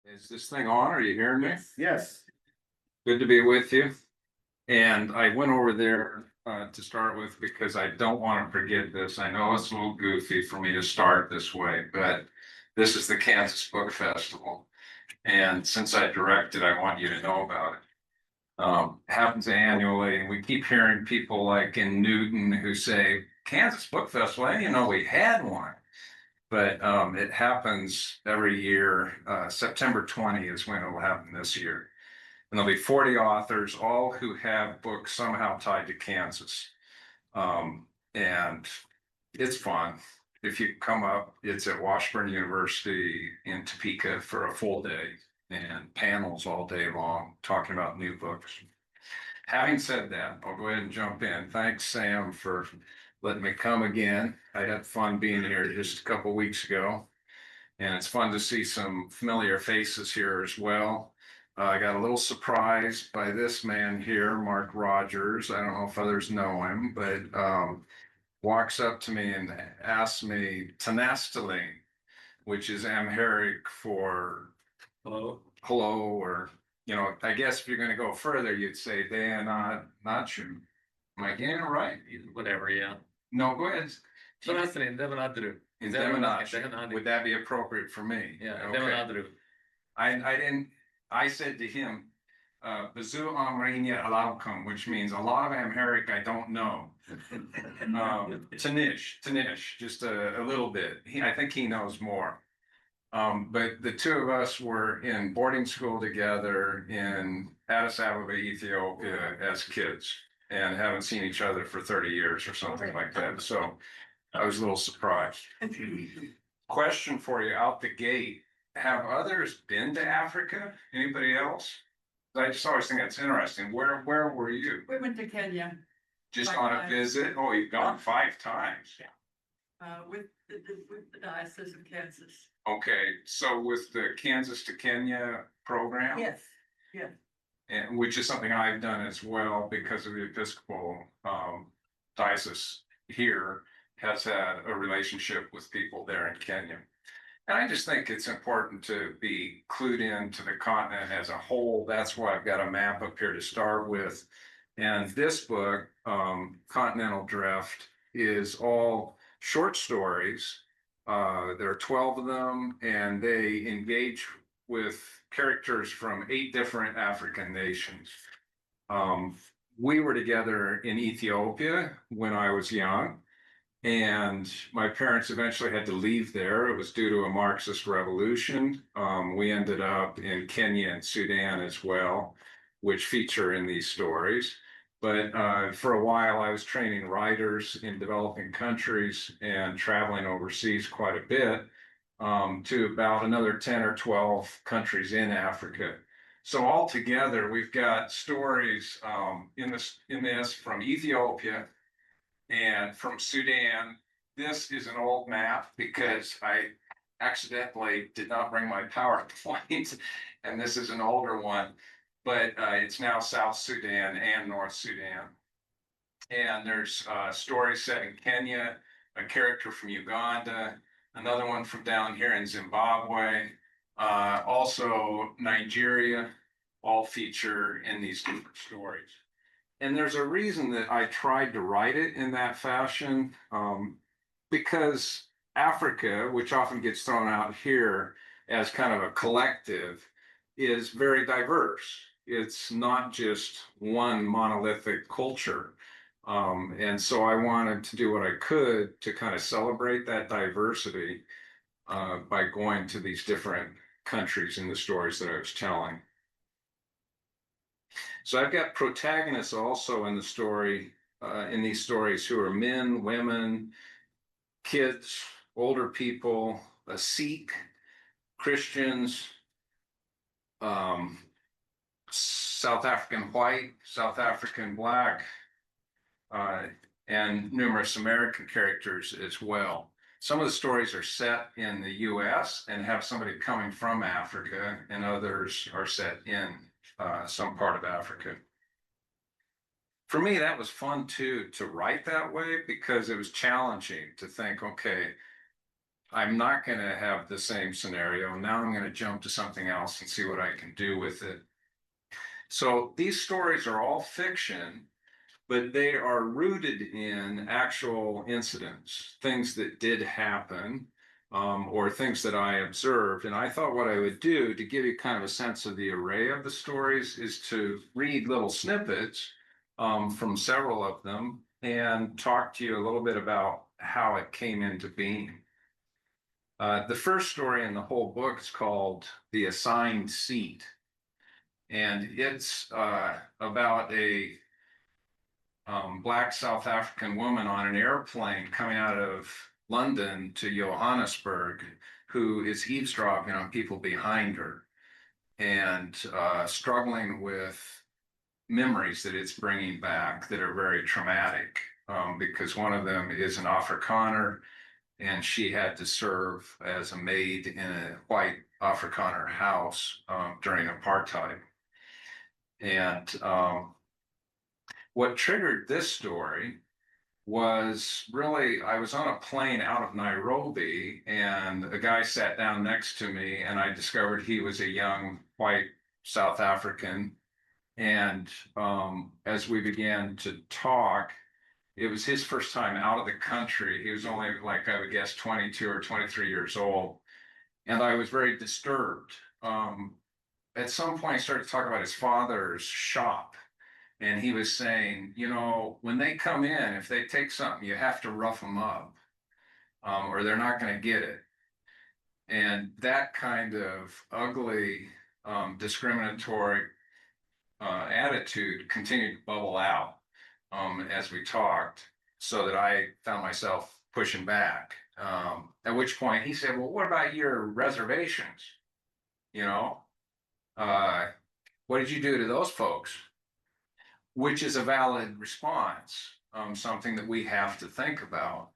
Is this thing on? Are you hearing me? Yes. Good to be with you. And I went over there to start with because I don't want to forget this. I know it's a little goofy for me to start this way, but this is the Kansas Book Festival. And since I directed, I want you to know about it. Happens annually, and we keep hearing people like in Newton who say, Kansas Book Festival, I didn't know we had one. But it happens every year. September 20 is when it will happen this year. And there'll be 40 authors, all who have books somehow tied to Kansas. And it's fun. If you come up, it's at Washburn University in Topeka for a full day and panels all day long talking about new books. Having said that, I'll go ahead and jump in. Thanks, Sam, for letting me come again. I had fun being here just a couple weeks ago. And it's fun to see some familiar faces here as well. I got a little surprised by this man here, Mark Rogers. I don't know if others know him, but walks up to me and asks me Tanastali, which is Amharic for hello, or, you know, I guess if you're going to go further, you'd say not you. Am I getting it right? Whatever, yeah. No, go ahead. Debilitated. Would that be appropriate for me? Yeah, okay. I said to him, Bazu Amrinya Alaukum, which means a lot of Amharic I don't know. Tanish, just a little bit. I think he knows more. But the two of us were in boarding school together in Addis Ababa, Ethiopia as kids and haven't seen each other for 30 years or something like that. So I was a little surprised. Question for you out the gate. Have others been to Africa? Anybody else? I just always think that's interesting. Where were you? We went to Kenya. Just 5 on a times. visit? Oh, you've gone 5 times. With the Diocese of Kansas. Okay, so with the Kansas to Kenya program? Yes. And which is something I've done as well because of the Episcopal diocese here has had a relationship with people there in Kenya. And I just think it's important to be clued into the continent as a whole. That's why I've got a map up here to start with. And this book, Continental Drift, is all short stories. There are 12 of them, and they engage with characters from 8 different African nations. We were together in Ethiopia when I was young, and my parents eventually had to leave there. It was due to a Marxist revolution. We ended up in Kenya and Sudan as well, which feature in these stories. But for a while, I was training writers in developing countries and traveling overseas quite a bit to about another 10 or 12 countries in Africa. So altogether, we've got stories in this from Ethiopia and from Sudan. This is an old map because I accidentally did not bring my PowerPoint, and this is an older one. But it's now South Sudan and North Sudan. And there's a story set in Kenya, a character from Uganda, another one from down here in Zimbabwe, also Nigeria, all feature in these different stories. And there's a reason that I tried to write it in that fashion, because Africa, which often gets thrown out here as kind of a collective, is very diverse. It's not just one monolithic culture. And so I wanted to do what I could to kind of celebrate that diversity by going to these different countries in the stories that I was telling. So I've got protagonists also in the story, in these stories who are men, women, kids, older people, Sikh, Christians, South African white, South African black, and numerous American characters as well. Some of the stories are set in the US and have somebody coming from Africa, and others are set in some part of Africa. For me, that was fun too, to write that way, because it was challenging to think, okay, I'm not going to have the same scenario. Now I'm going to jump to something else and see what I can do with it. So these stories are all fiction, but they are rooted in actual incidents, things that did happen, or things that I observed. And I thought what I would do to give you kind of a sense of the array of the stories is to read little snippets from several of them and talk to you a little bit about how it came into being. The first story in the whole book is called The Assigned Seat. And it's about a Black South African woman on an airplane coming out of London to Johannesburg who is eavesdropping on people behind her and struggling with memories that it's bringing back that are very traumatic because one of them is an Afrikaner and she had to serve as a maid in a white Afrikaner house during apartheid. And what triggered this story was really, I was on a plane out of Nairobi and a guy sat down next to me and I discovered he was a young white South African. And as we began to talk, it was his first time out of the country. He was only like, I would guess 22 or 23 years old. And I was very disturbed. At some point, he started talking about his father's shop. And he was saying, you know, when they come in, if they take something, you have to rough them up or they're not going to get it. And that kind of ugly, discriminatory attitude continued to bubble out as we talked, so that I found myself pushing back. At which point he said, well, what about your reservations? You know, what did you do to those folks? Which is a valid response, something that we have to think about.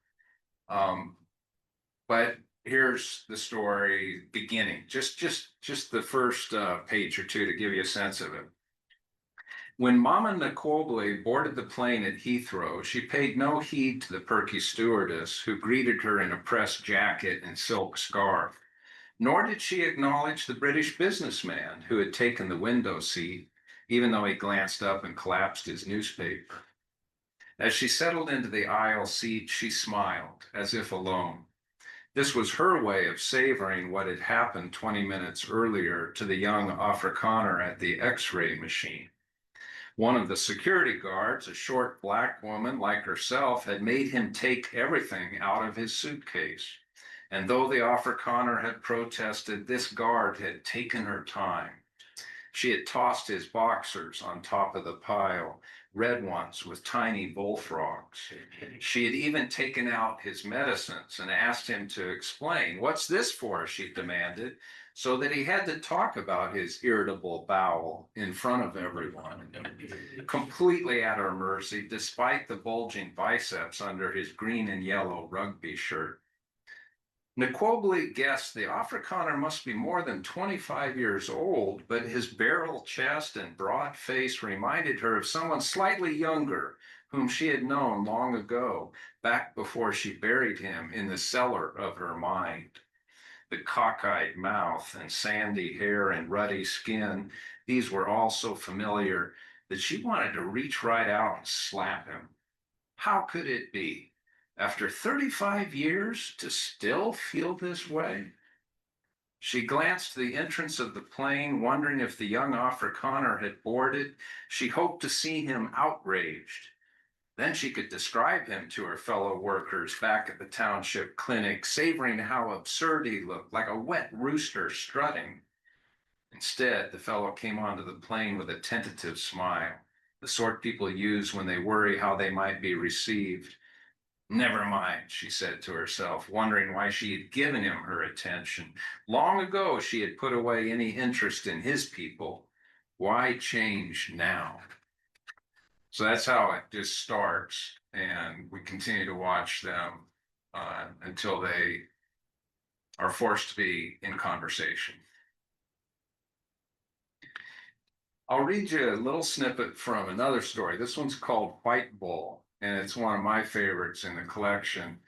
But here's the story beginning, just the first page or two to give you a sense of it. When Mama Nkoble boarded the plane at Heathrow, she paid no heed to the perky stewardess who greeted her in a pressed jacket and silk scarf, nor did she acknowledge the British businessman who had taken the window seat, even though he glanced up and collapsed his newspaper. As she settled into the aisle seat, she smiled, as if alone. This was her way of savoring what had happened 20 minutes earlier to the young Afrikaner at the X-ray machine. One of the security guards, a short black woman like herself, had made him take everything out of his suitcase. And though the Afrikaner had protested, this guard had taken her time. She had tossed his boxers on top of the pile, red ones with tiny bullfrogs. She had even taken out his medicines and asked him to explain. What's this for? She demanded, so that he had to talk about his irritable bowel in front of everyone, completely at her mercy, despite the bulging biceps under his green and yellow rugby shirt. Nkoble guessed the Afrikaner must be more than 25 years old, but his barrel chest and broad face reminded her of someone slightly younger, whom she had known long ago, back before she buried him in the cellar of her mind. The cockeyed mouth and sandy hair and ruddy skin, these were all so familiar that she wanted to reach right out and slap him. How could it be? After 35 years, to still feel this way? She glanced to the entrance of the plane, wondering if the young Afrikaner had boarded. She hoped to see him outraged. Then she could describe him to her fellow workers back at the township clinic, savoring how absurd he looked, like a wet rooster strutting. Instead, the fellow came onto the plane with a tentative smile, the sort people use when they worry how they might be received. Never mind, she said to herself, wondering why she had given him her attention. Long ago, she had put away any interest in his people. Why change now? So that's how it just starts, and we continue to watch them until they are forced to be in conversation. I'll read you a little snippet from another story. This one's called White Bull, and it's one of my favorites in the collection.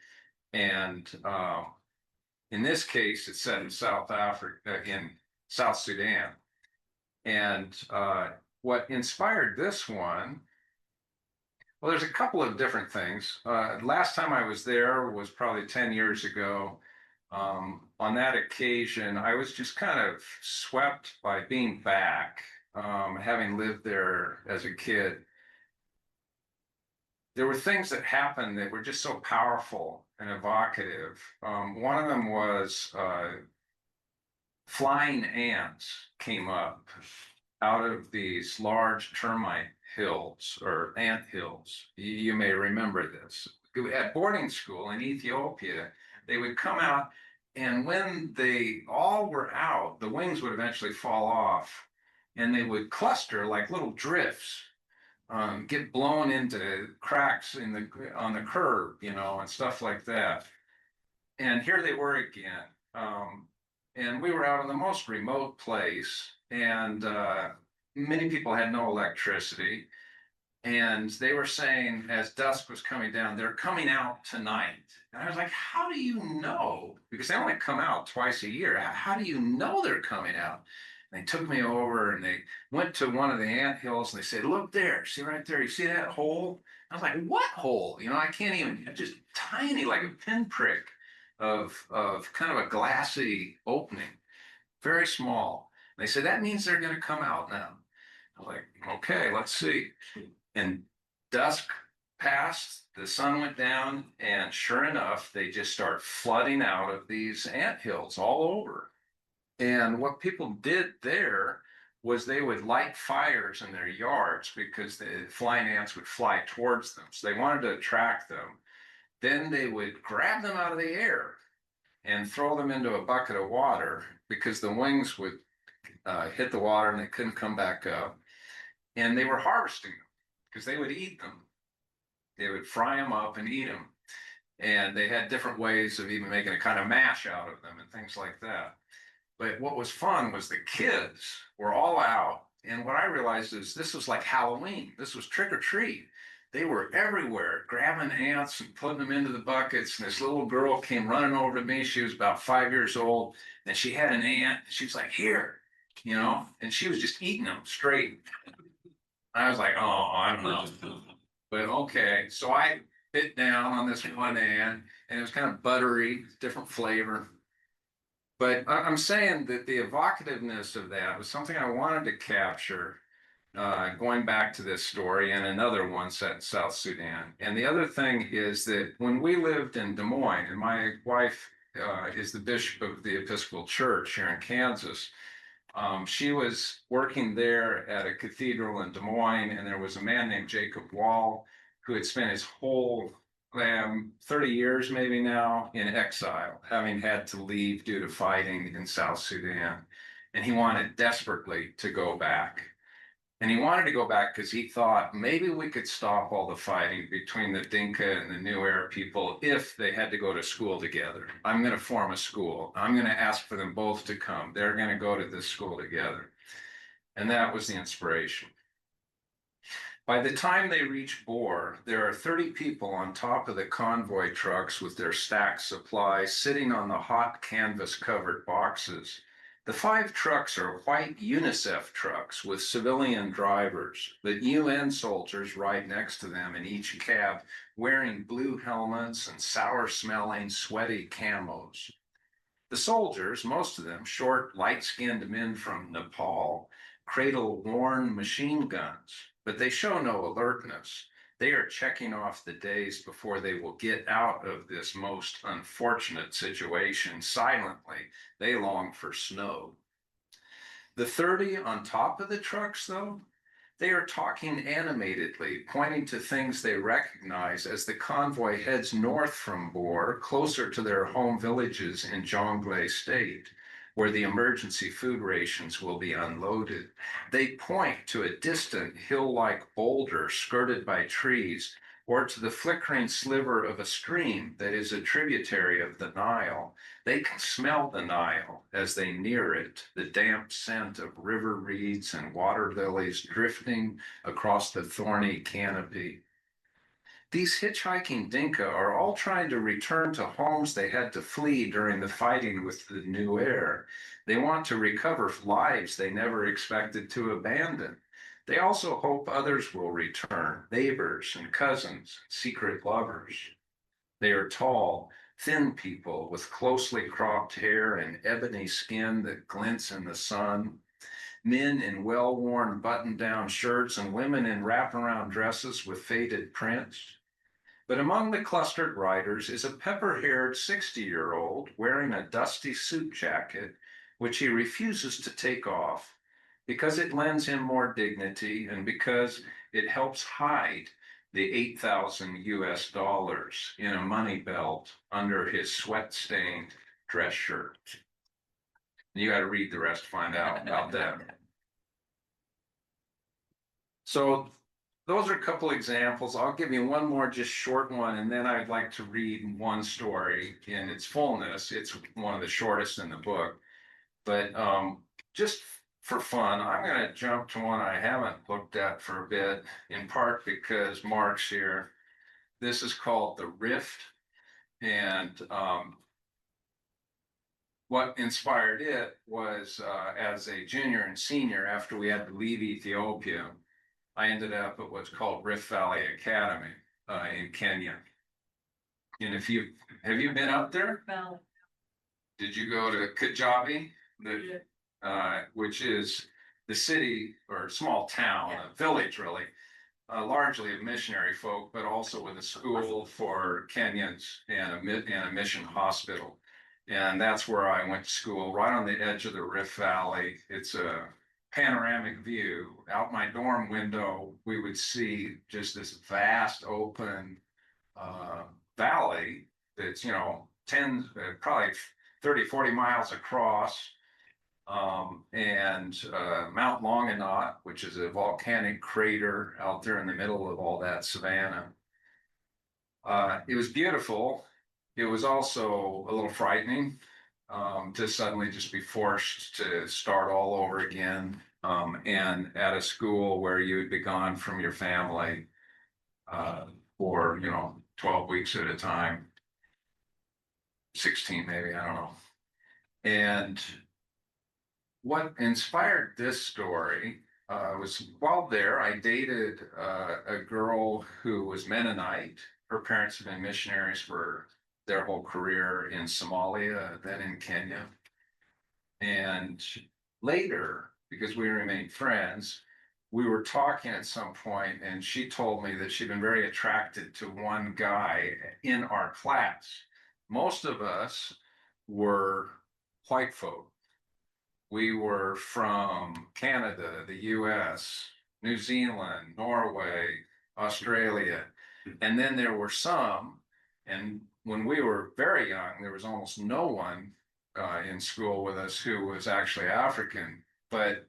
And In this case, it's set in South Africa, in South Sudan. And what inspired this one, well, there's a couple of different things. Last time I was there was probably 10 years ago. On that occasion, I was just kind of swept by being back, having lived there as a kid. There were things that happened that were just so powerful and evocative. One of them was flying ants came up out of these large termite hills or ant hills. You may remember this. At boarding school in Ethiopia, they would come out, and when they all were out, the wings would eventually fall off, and they would cluster like little drifts, get blown into cracks in the on the curb, you know, and stuff like that. And here they were again. And we were out in the most remote place, and many people had no electricity. And they were saying, as dusk was coming down, they're coming out tonight. And I was like, how do you know? Because they only come out twice a year. How do you know they're coming out? And they took me over and they went to one of the ant hills and they said, look there, see right there, you see that hole? I was like, what hole? You know, I can't even, just tiny, like a pinprick of kind of a glassy opening, very small. They said, that means they're going to come out now. I was like, okay, let's see. And dusk passed, the sun went down, and sure enough, they just start flooding out of these ant hills all over. And what people did there was they would light fires in their yards because the flying ants would fly towards them. So they wanted to attract them. Then they would grab them out of the air and throw them into a bucket of water because the wings would hit the water and they couldn't come back up. And they were harvesting them because they would eat them. They would fry them up and eat them. And they had different ways of even making a kind of mash out of them and things like that. But what was fun was the kids were all out. And what I realized is this was like Halloween. This was trick or treat. They were everywhere, grabbing ants and putting them into the buckets. And this little girl came running over to me. She was about 5 years old. And she had an ant. And she was like, here, you know, and she was just eating them straight. I was like, oh, I don't know. But okay. So I bit down on this one ant, and it was kind of buttery, different flavor. But I'm saying that the evocativeness of that was something I wanted to capture, going back to this story and another one set in South Sudan. And the other thing is that when we lived in Des Moines, and my wife is the bishop of the Episcopal Church here in Kansas, she was working there at a cathedral in Des Moines, and there was a man named Jacob Wall who had spent his whole 30 years maybe now in exile, having had to leave due to fighting in South Sudan. And he wanted desperately to go back. And he wanted to go back because he thought maybe we could stop all the fighting between the Dinka and the New Era people if they had to go to school together. I'm going to form a school. I'm going to ask for them both to come. They're going to go to this school together. And that was the inspiration. By the time they reach Bor, there are 30 people on top of the convoy trucks with their stacked supplies sitting on the hot canvas-covered boxes. The 5 trucks are white UNICEF trucks with civilian drivers. The UN soldiers ride next to them in each cab, wearing blue helmets and sour-smelling, sweaty camos. The soldiers, most of them short, light-skinned men from Nepal, cradle worn machine guns, but they show no alertness. They are checking off the days before they will get out of this most unfortunate situation silently. They long for snow. The 30 on top of the trucks, though, they are talking animatedly, pointing to things they recognize as the convoy heads north from Bor, closer to their home villages in Jonglei State, where the emergency food rations will be unloaded. They point to a distant hill-like boulder skirted by trees, or to the flickering sliver of a stream that is a tributary of the Nile. They can smell the Nile as they near it, the damp scent of river reeds and water lilies drifting across the thorny canopy. These hitchhiking Dinka are all trying to return to homes they had to flee during the fighting with the new air. They want to recover lives they never expected to abandon. They also hope others will return, neighbors and cousins, secret lovers. They are tall, thin people with closely cropped hair and ebony skin that glints in the sun. Men in well-worn button-down shirts and women in wraparound dresses with faded prints. But among the clustered riders is a pepper-haired 60-year-old wearing a dusty suit jacket, which he refuses to take off because it lends him more dignity and because it helps hide the 8,000 US dollars in a money belt under his sweat-stained dress shirt. You got to read the rest to find out about that. So those are a couple examples. I'll give you one more just short one, and then I'd like to read one story in its fullness. It's one of the shortest in the book. But just for fun, I'm going to jump to one I haven't looked at for a bit, in part because Mark's here. This is called The Rift. And what inspired it was as a junior and senior, after we had to leave Ethiopia, I ended up at what's called Rift Valley Academy in Kenya. And have you been up there? Valley. Did you go to Kajabi, which is the city or small town, a village really, largely of missionary folk, but also with a school for Kenyans and a mission hospital. And that's where I went to school, right on the edge of the Rift Valley. It's a panoramic view. Out my dorm window, we would see just this vast open valley that's, probably 30, 40 miles across. And Mount Longanot, which is a volcanic crater out there in the middle of all that savanna. It was beautiful. It was also a little frightening to suddenly just be forced to start all over again, and at a school where you'd be gone from your family for 12 weeks at a time, 16 maybe, I don't know. And what inspired this story was while there, I dated a girl who was Mennonite. Her parents had been missionaries for their whole career in Somalia, then in Kenya. And later, because we remained friends, we were talking at some point, and she told me that she'd been very attracted to one guy in our class. Most of us were white folk. We were from Canada, the US, New Zealand, Norway, Australia. And then there were some, and when we were very young, there was almost no one in school with us who was actually African. But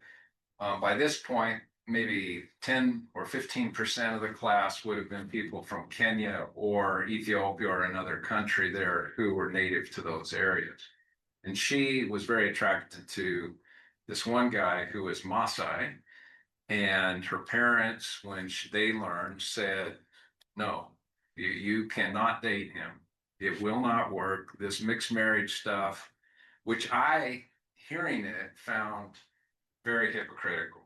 by this point, maybe 10 or 15% of the class would have been people from Kenya or Ethiopia or another country there who were native to those areas. And she was very attracted to this one guy who was Maasai. And her parents, when they learned, said, no, you cannot date him. It will not work. This mixed marriage stuff, which I, hearing it, found very hypocritical,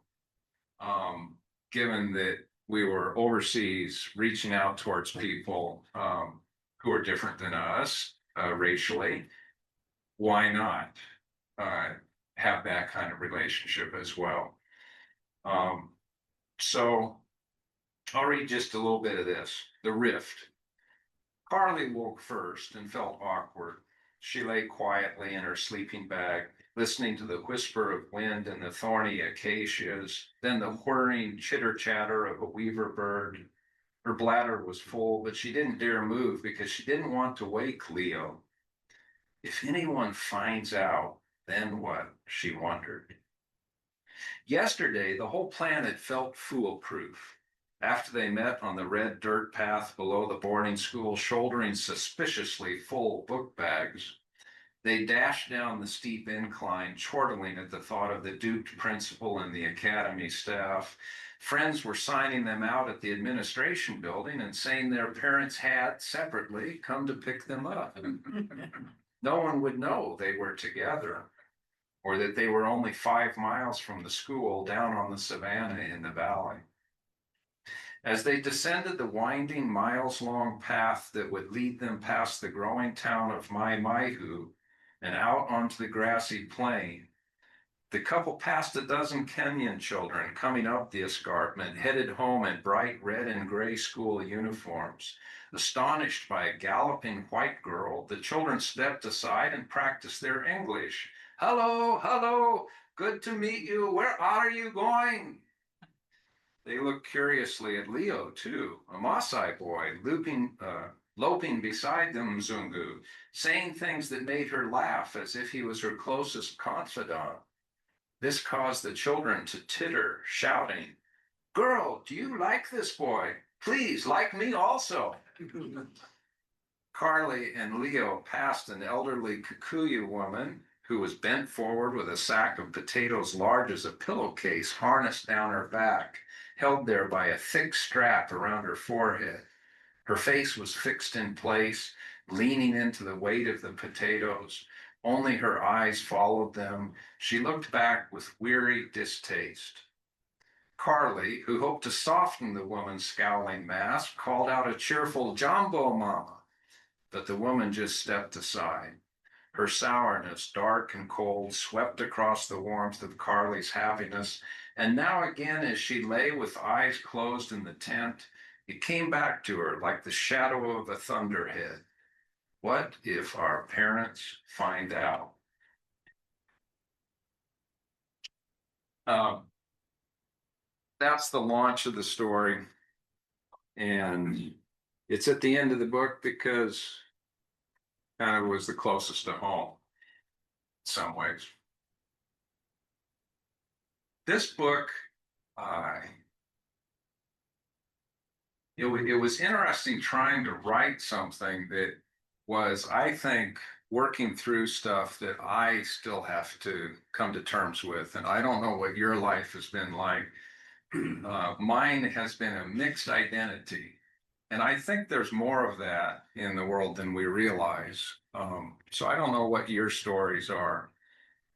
given that we were overseas reaching out towards people who are different than us racially. Why not have that kind of relationship as well? So I'll read just a little bit of this. The Rift. Carly woke first and felt awkward. She lay quietly in her sleeping bag, listening to the whisper of wind in the thorny acacias, then the whirring chitter-chatter of a weaver bird. Her bladder was full, but she didn't dare move because she didn't want to wake Leo. If anyone finds out, then what? She wondered. Yesterday, the whole planet felt foolproof. After they met on the red dirt path below the boarding school, shouldering suspiciously full book bags, They dashed down the steep incline, chortling at the thought of the duped principal and the academy staff. Friends were signing them out at the administration building and saying their parents had separately come to pick them up. No one would know they were together, or that they were only 5 miles from the school down on the savannah in the valley. As they descended the winding, miles-long path that would lead them past the growing town of Maihu and out onto the grassy plain, the couple passed a dozen Kenyan children coming up the escarpment, headed home in bright red and gray school uniforms. Astonished by a galloping white girl, the children stepped aside and practiced their English. Hello, hello, good to meet you. Where are you going? They looked curiously at Leo, too, a Maasai boy, loping beside them, Mzungu, saying things that made her laugh as if he was her closest confidant. This caused the children to titter, shouting, "Girl, do you like this boy? Please, like me also." Carly and Leo passed an elderly Kikuyu woman who was bent forward with a sack of potatoes large as a pillowcase harnessed down her back, held there by a thick strap around her forehead. Her face was fixed in place, leaning into the weight of the potatoes. Only her eyes followed them. She looked back with weary distaste. Carly, who hoped to soften the woman's scowling mask, called out a cheerful "Jumbo, Mama," but the woman just stepped aside. Her sourness, dark and cold, swept across the warmth of Carly's happiness, and now again, as she lay with eyes closed in the tent, it came back to her like the shadow of a thunderhead. What if our parents find out? That's the launch of the story. And it's at the end of the book because kind of was the closest to home in some ways. This book, it was interesting trying to write something that was, I think, working through stuff that I still have to come to terms with. And I don't know what your life has been like. Mine has been a mixed identity. And I think there's more of that in the world than we realize. So I don't know what your stories are,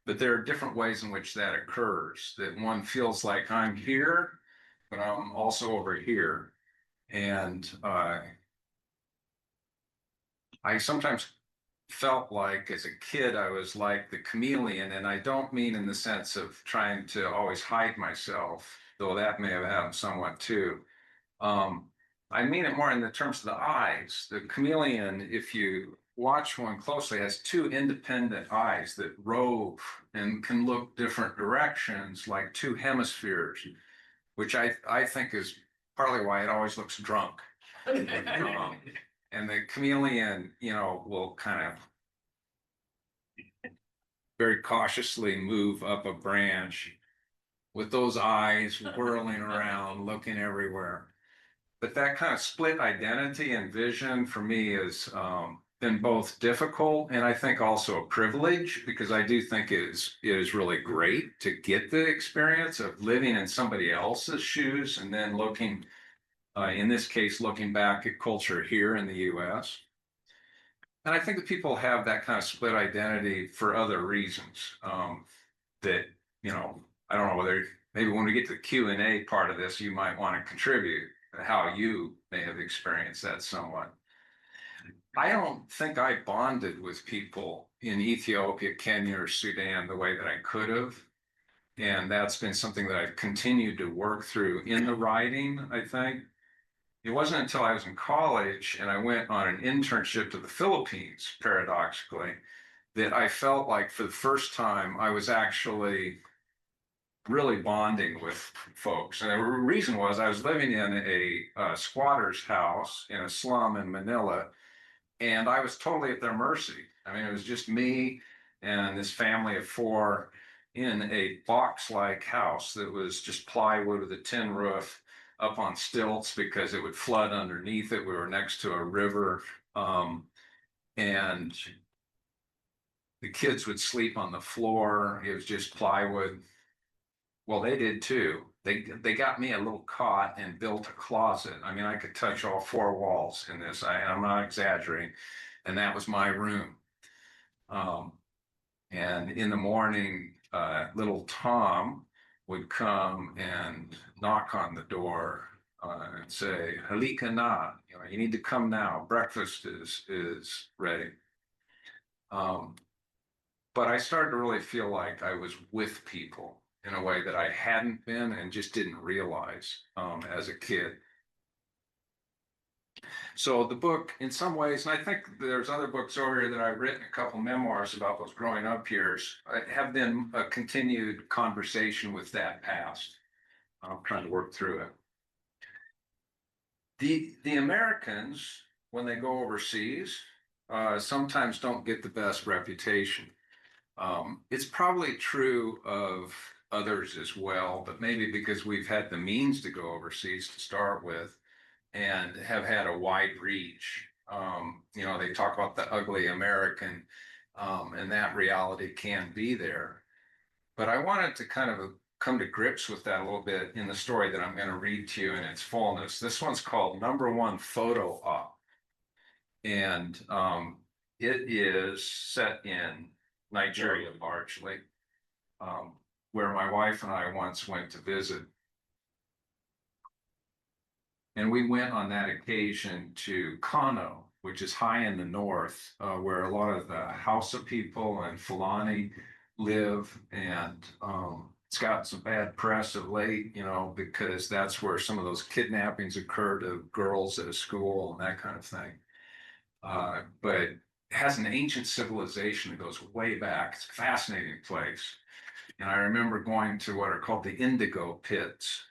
but there are different ways in which that occurs, that one feels like I'm here, but I'm also over here. And I sometimes felt like as a kid, I was like the chameleon, and I don't mean in the sense of trying to always hide myself, though that may have happened somewhat too. I mean it more in the terms of the eyes. The chameleon, if you watch one closely, has two independent eyes that rove and can look different directions, like two hemispheres, which I think is partly why it always looks drunk. And the chameleon, will kind of very cautiously move up a branch with those eyes whirling around, looking everywhere. But that kind of split identity and vision for me has been both difficult and I think also a privilege, because I do think it is really great to get the experience of living in somebody else's shoes and then looking, in this case, looking back at culture here in the US. And I think that people have that kind of split identity for other reasons, that, I don't know whether maybe when we get to the Q&A part of this, you might want to contribute how you may have experienced that somewhat. I don't think I bonded with people in Ethiopia, Kenya, or Sudan the way that I could have. And that's been something that I've continued to work through in the writing, I think. It wasn't until I was in college and I went on an internship to the Philippines, paradoxically, that I felt like for the first time I was actually really bonding with folks. And the reason was I was living in a squatter's house in a slum in Manila, and I was totally at their mercy. I mean, it was just me and this family of 4 in a box-like house that was just plywood with a tin roof up on stilts because it would flood underneath it. We were next to a river. And The kids would sleep on the floor. It was just plywood. Well, they did too. They got me a little cot and built a closet. I mean, I could touch all four walls in this. I'm not exaggerating. And that was my room. And in the morning, little Tom would come and knock on the door and say, "Halika na, you need to come now. Breakfast is ready." But I started to really feel like I was with people in a way that I hadn't been and just didn't realize as a kid. So the book, in some ways, and I think there's other books over here that I've written, a couple memoirs about those growing up years, have been a continued conversation with that past. I'm trying to work through it. The Americans, when they go overseas, sometimes don't get the best reputation. It's probably true of others as well, but maybe because we've had the means to go overseas to start with and have had a wide reach. They talk about the ugly American, and that reality can be there. But I wanted to kind of come to grips with that a little bit in the story that I'm going to read to you in its fullness. This one's called Number One Photo Op. And it is set in Nigeria largely, where my wife and I once went to visit. And we went on that occasion to Kano, which is high in the north, where a lot of the Hausa people and Fulani live. And it's got some bad press of late, because that's where some of those kidnappings occurred of girls at a school and that kind of thing. But it has an ancient civilization that goes way back. It's a fascinating place. And I remember going to what are called the indigo pits,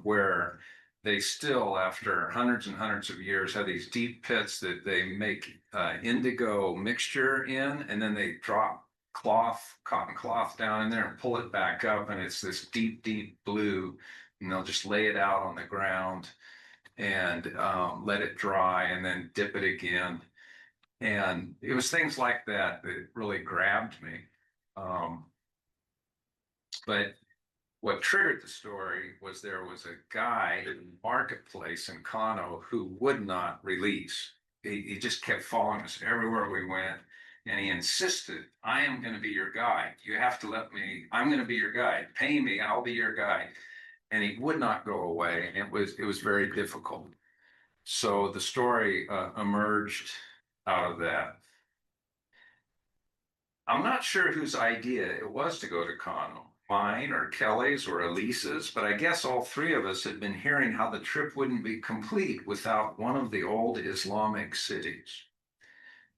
where they still, after hundreds and hundreds of years, have these deep pits that they make indigo mixture in, and then they drop cotton cloth down in there and pull it back up, and it's this deep, deep blue, and they'll just lay it out on the ground and let it dry and then dip it again. And it was things like that that really grabbed me. But what triggered the story was there was a guy in the marketplace in Kano who would not release. He just kept following us everywhere we went. And he insisted, "I am going to be your guide. You have to let me, I'm going to be your guide. Pay me, I'll be your guide." And he would not go away. And it was very difficult. So the story emerged out of that. I'm not sure whose idea it was to go to Kano, mine or Kelly's or Elisa's, but I guess all three of us had been hearing how the trip wouldn't be complete without one of the old Islamic cities.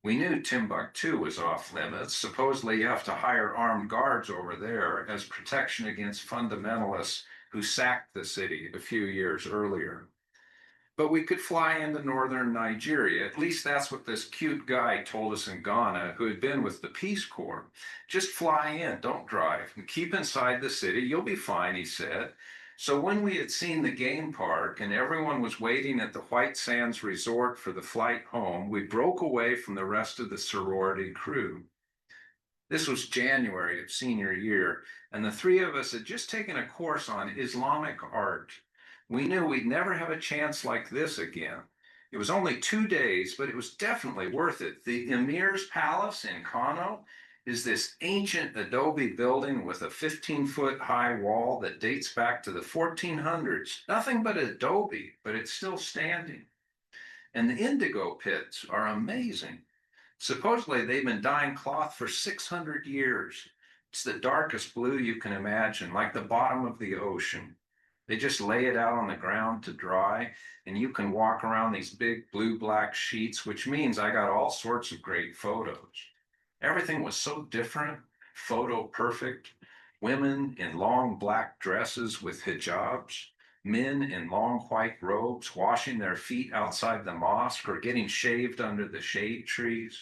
We knew Timbuktu was off limits. Supposedly you have to hire armed guards over there as protection against fundamentalists who sacked the city a few years earlier. But we could fly into northern Nigeria. At least that's what this cute guy told us in Ghana, who had been with the Peace Corps. Just fly in, don't drive, and keep inside the city. You'll be fine, he said. So when we had seen the game park and everyone was waiting at the White Sands Resort for the flight home, we broke away from the rest of the sorority crew. This was January of senior year, and the three of us had just taken a course on Islamic art. We knew we'd never have a chance like this again. It was only 2 days, but it was definitely worth it. The Emir's Palace in Kano is this ancient adobe building with a 15-foot high wall that dates back to the 1400s. Nothing but adobe, but it's still standing. And the indigo pits are amazing. Supposedly, they've been dyeing cloth for 600 years. It's the darkest blue you can imagine, like the bottom of the ocean. They just lay it out on the ground to dry, and you can walk around these big blue-black sheets, which means I got all sorts of great photos. Everything was so different, photo perfect. Women in long black dresses with hijabs, men in long white robes washing their feet outside the mosque or getting shaved under the shade trees.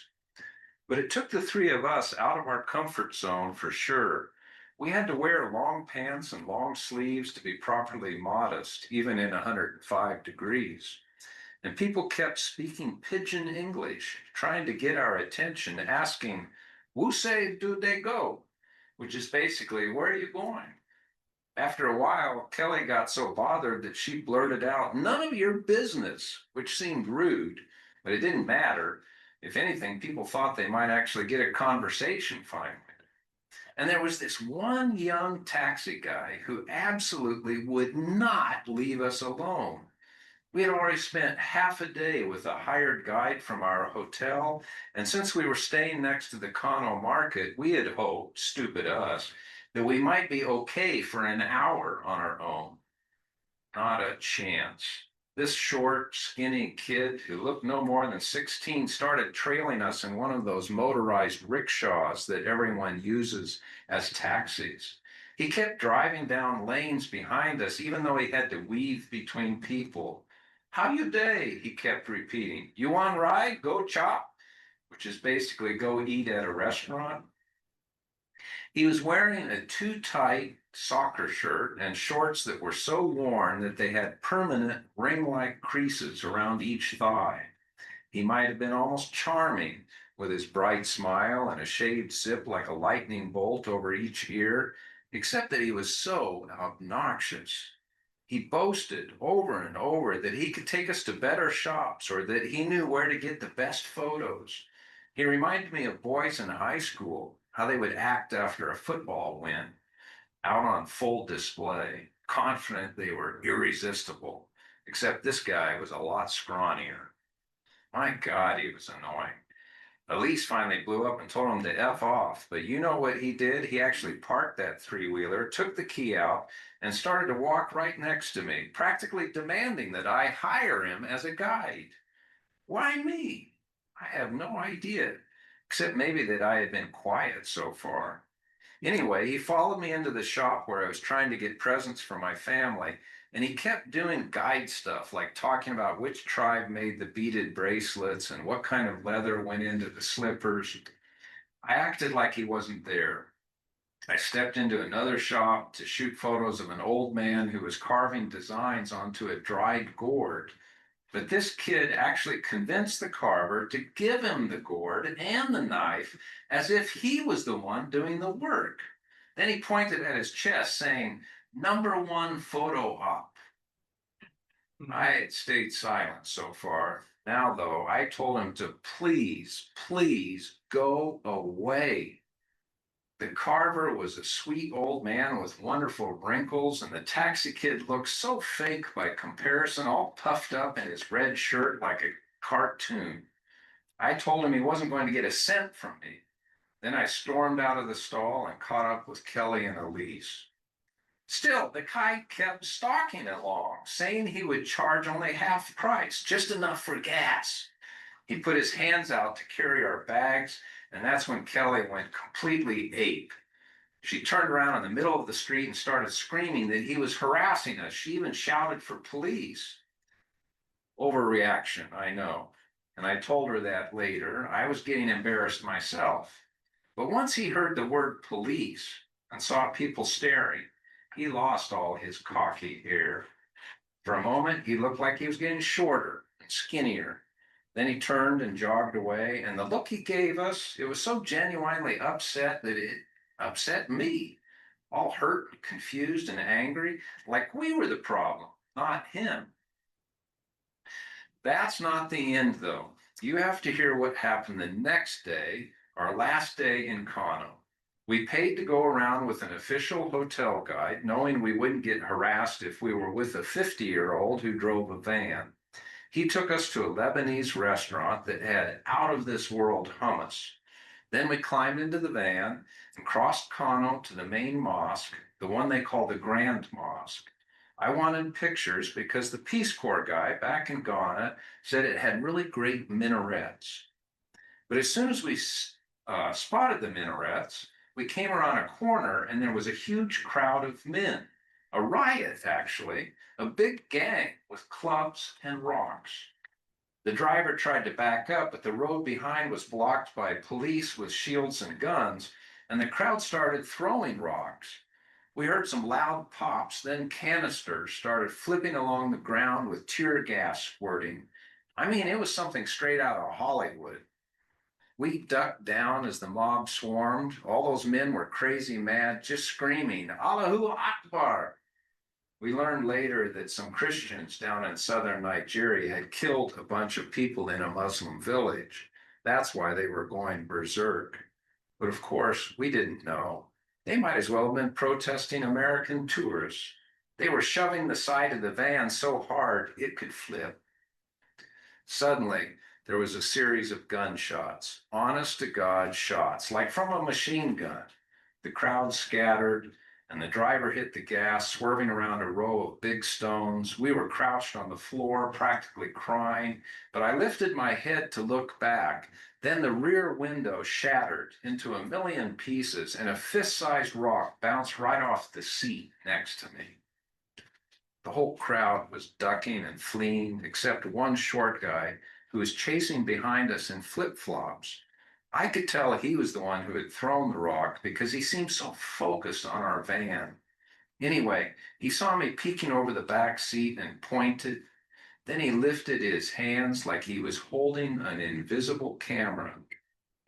But it took the three of us out of our comfort zone for sure. We had to wear long pants and long sleeves to be properly modest, even in 105 degrees. And people kept speaking pidgin English, trying to get our attention, asking, Où say do they go? Which is basically, where are you going? After a while, Kelly got so bothered that she blurted out, none of your business, which seemed rude, but it didn't matter. If anything, people thought they might actually get a conversation finally. And there was this one young taxi guy who absolutely would not leave us alone. We had already spent half a day with a hired guide from our hotel, and since we were staying next to the Kano market, we had hoped, stupid us, that we might be okay for an hour on our own. Not a chance. This short, skinny kid who looked no more than 16 started trailing us in one of those motorized rickshaws that everyone uses as taxis. He kept driving down lanes behind us, even though he had to weave between people. How you day? He kept repeating. You want ride? Go chop, which is basically go eat at a restaurant. He was wearing a too tight soccer shirt and shorts that were so worn that they had permanent ring-like creases around each thigh. He might have been almost charming with his bright smile and a shaved zip like a lightning bolt over each ear, except that he was so obnoxious. He boasted over and over that he could take us to better shops or that he knew where to get the best photos. He reminded me of boys in high school, how they would act after a football win, out on full display, confident they were irresistible, except this guy was a lot scrawnier. My God, he was annoying. Elise finally blew up and told him to F off. But you know what he did? He actually parked that three-wheeler, took the key out, and started to walk right next to me, practically demanding that I hire him as a guide. Why me? I have no idea, except maybe that I had been quiet so far. Anyway, he followed me into the shop where I was trying to get presents for my family, and he kept doing guide stuff, like talking about which tribe made the beaded bracelets and what kind of leather went into the slippers. I acted like he wasn't there. I stepped into another shop to shoot photos of an old man who was carving designs onto a dried gourd. But this kid actually convinced the carver to give him the gourd and the knife as if he was the one doing the work. Then he pointed at his chest, saying, "Number 1 photo op." I had stayed silent so far. Now, though, I told him to please, please go away. The carver was a sweet old man with wonderful wrinkles, and the taxi kid looked so fake by comparison, all puffed up in his red shirt like a cartoon. I told him he wasn't going to get a cent from me. Then I stormed out of the stall and caught up with Kelly and Elise. Still, the guy kept stalking along, saying he would charge only half price, just enough for gas. He put his hands out to carry our bags, and that's when Kelly went completely ape. She turned around in the middle of the street and started screaming that he was harassing us. She even shouted for police. Overreaction, I know. And I told her that later. I was getting embarrassed myself. But once he heard the word police and saw people staring, he lost all his cocky air. For a moment, he looked like he was getting shorter and skinnier. Then he turned and jogged away, and the look he gave us, it was so genuinely upset that it upset me. All hurt, confused, and angry, like we were the problem, not him. That's not the end, though. You have to hear what happened the next day, our last day in Kano. We paid to go around with an official hotel guide, knowing we wouldn't get harassed if we were with a 50-year-old who drove a van. He took us to a Lebanese restaurant that had out-of-this-world hummus. Then we climbed into the van and crossed Kano to the main mosque, the one they call the Grand Mosque. I wanted pictures because the Peace Corps guy back in Ghana said it had really great minarets. But as soon as we spotted the minarets, we came around a corner and there was a huge crowd of men. A riot, actually, a big gang with clubs and rocks. The driver tried to back up, but the road behind was blocked by police with shields and guns, and the crowd started throwing rocks. We heard some loud pops, then canisters started flipping along the ground with tear gas squirting. I mean, it was something straight out of Hollywood. We ducked down as the mob swarmed. All those men were crazy mad, just screaming, Allahu Akbar. We learned later that some Christians down in southern Nigeria had killed a bunch of people in a Muslim village. That's why they were going berserk. But of course, we didn't know. They might as well have been protesting American tourists. They were shoving the side of the van so hard it could flip. Suddenly, there was a series of gunshots, honest to God shots, like from a machine gun. The crowd scattered, and the driver hit the gas, swerving around a row of big stones. We were crouched on the floor, practically crying, but I lifted my head to look back. Then the rear window shattered into a million pieces, and a fist-sized rock bounced right off the seat next to me. The whole crowd was ducking and fleeing, except one short guy who was chasing behind us in flip-flops. I could tell he was the one who had thrown the rock because he seemed so focused on our van. Anyway, he saw me peeking over the back seat and pointed. Then he lifted his hands like he was holding an invisible camera.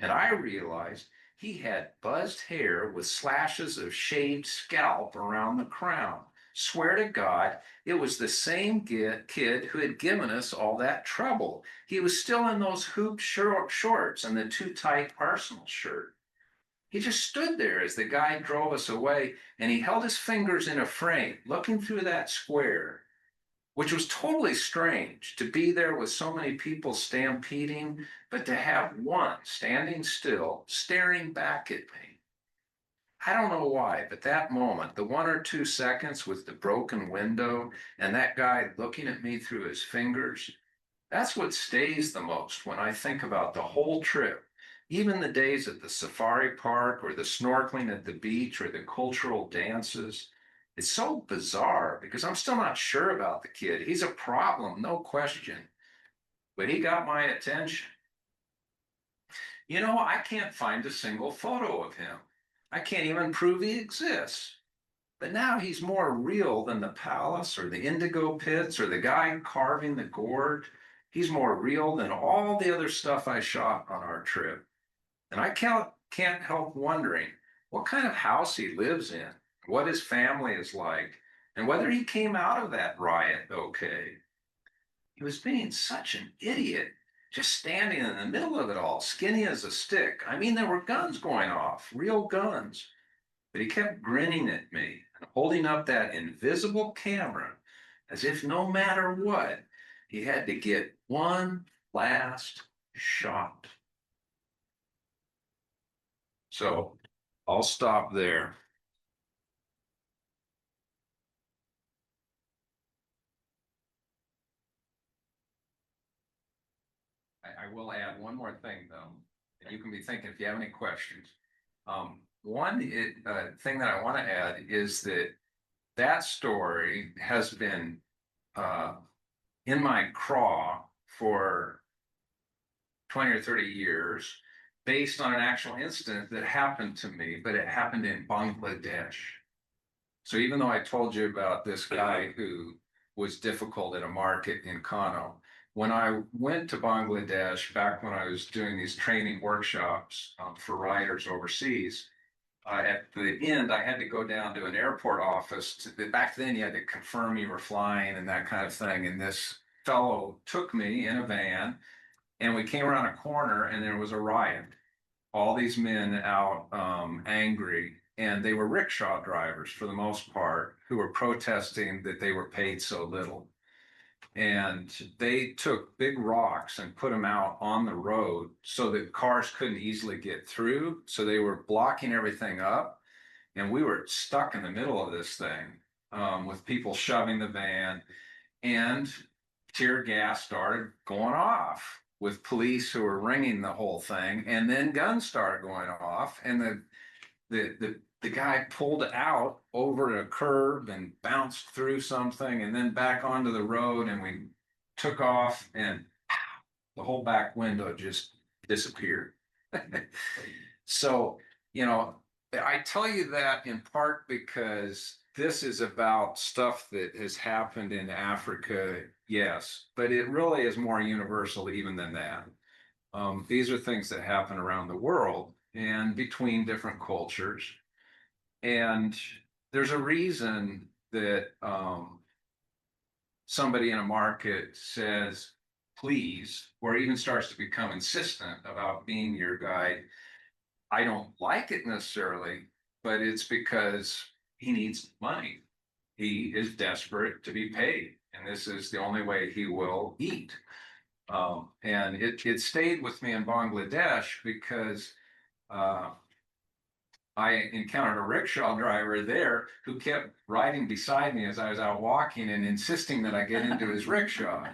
And I realized he had buzzed hair with slashes of shaved scalp around the crown. Swear to God, it was the same kid who had given us all that trouble. He was still in those hoop shorts and the too tight Arsenal shirt. He just stood there as the guy drove us away, and he held his fingers in a frame, looking through that square, which was totally strange to be there with so many people stampeding, but to have one standing still, staring back at me. I don't know why, but that moment, the 1 or 2 seconds with the broken window and that guy looking at me through his fingers, that's what stays the most when I think about the whole trip. Even the days at the safari park or the snorkeling at the beach or the cultural dances. It's so bizarre because I'm still not sure about the kid. He's a problem, no question. But he got my attention. You know, I can't find a single photo of him. I can't even prove he exists. But now he's more real than the palace or the indigo pits or the guy carving the gourd. He's more real than all the other stuff I shot on our trip. And I can't help wondering what kind of house he lives in, what his family is like, and whether he came out of that riot okay. He was being such an idiot, just standing in the middle of it all, skinny as a stick. I mean, there were guns going off, real guns. But he kept grinning at me and holding up that invisible camera as if no matter what, he had to get one last shot. So I'll stop there. I will add one more thing, though. And you can be thinking if you have any questions. One thing that I want to add is that story has been in my craw for 20 or 30 years based on an actual incident that happened to me, but it happened in Bangladesh. So even though I told you about this guy who was difficult at a market in Kano, when I went to Bangladesh back when I was doing these training workshops for riders overseas, at the end, I had to go down to an airport office. Back then, you had to confirm you were flying and that kind of thing. And this fellow took me in a van, and we came around a corner, and there was a riot. All these men out angry, and they were rickshaw drivers for the most part, who were protesting that they were paid so little. And they took big rocks and put them out on the road so that cars couldn't easily get through. So they were blocking everything up. And we were stuck in the middle of this thing with people shoving the van. And tear gas started going off with police who were ringing the whole thing. And then guns started going off. And the guy pulled out over a curb and bounced through something and then back onto the road, and we took off, and the whole back window just disappeared. So, you know, I tell you that in part because this is about stuff that has happened in Africa, yes, but it really is more universal even than that. these are things that happen around the world and between different cultures. And there's a reason that somebody in a market says, please, or even starts to become insistent about being your guide. I don't like it necessarily, but it's because he needs money. He is desperate to be paid, and this is the only way he will eat. And it stayed with me in Bangladesh because I encountered a rickshaw driver there who kept riding beside me as I was out walking and insisting that I get into his rickshaw.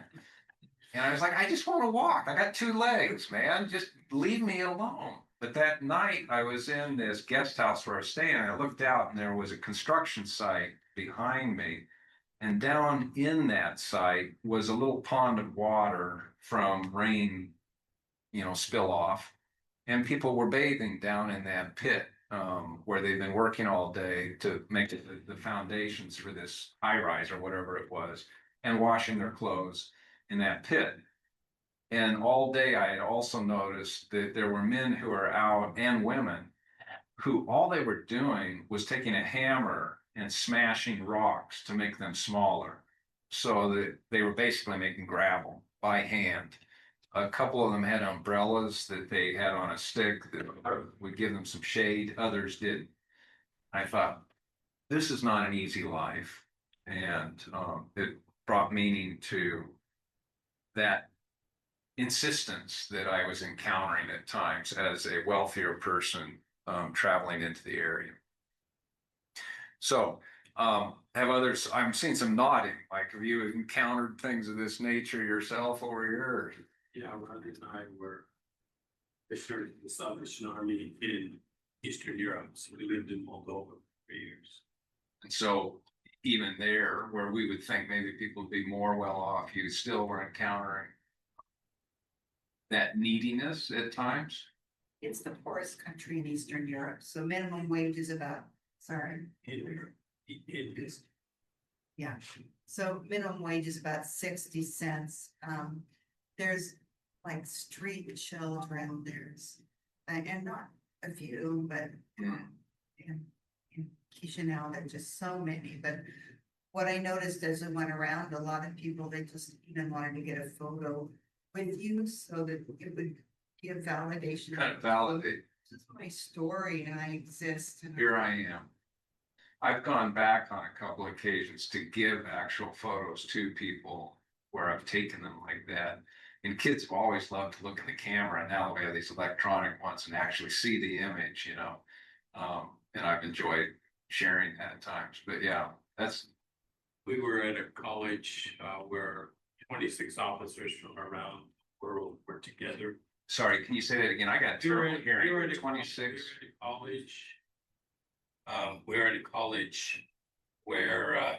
And I was like, I just want to walk. I got 2 legs, man. Just leave me alone. But that night I was in this guest house where I was staying, and I looked out and there was a construction site behind me. And down in that site was a little pond of water from rain, spill off. And people were bathing down in that pit where they've been working all day to make the foundations for this high rise or whatever it was, and washing their clothes in that pit. And all day I had also noticed that there were men who are out and women who all they were doing was taking a hammer and smashing rocks to make them smaller. So that they were basically making gravel by hand. A couple of them had umbrellas that they had on a stick that would give them some shade. Others didn't. I thought, this is not an easy life. And it brought meaning to that insistence that I was encountering at times as a wealthier person traveling into the area. So have others, I'm seeing some nodding, like have you encountered things of this nature yourself over here? Yeah, around the time where they started the Salvation Army in Eastern Europe, so we lived in Moldova for years. And so even there, where we would think maybe people would be more well off, you still were encountering that neediness at times? It's the poorest country in Eastern Europe, so minimum wage is about, It is. yeah. So minimum wage is about 60 cents. There's like street children, and not a few, but in Chisinau, there's just so many. But what I noticed as I went around, a lot of people, they just even wanted to get a photo with you so that it would give validation. Kind of validate. This is my story and I exist. And Here I am. I've gone back on a couple of occasions to give actual photos to people where I've taken them like that. And kids have always loved to look at the camera. Now we have these electronic ones and actually see the image, and I've enjoyed sharing that at times. But yeah, We were at a college where 26 officers from around the world were together. sorry, can you say that again? I got We were terrible at hearing. a 26. college. We were at a college where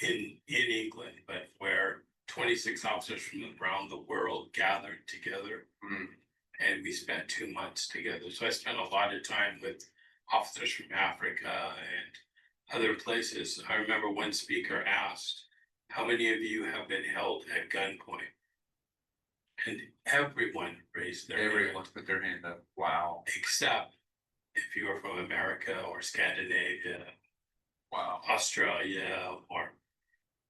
in England, but where 26 officers from around the world gathered together, and we spent 2 months together. So I spent a lot of time with officers from Africa and other places. I remember one speaker asked, "How many of you have been held at gunpoint?" And everyone raised their Everyone hand, put their hand up. Wow. except if you were from America or Scandinavia, Wow. Australia,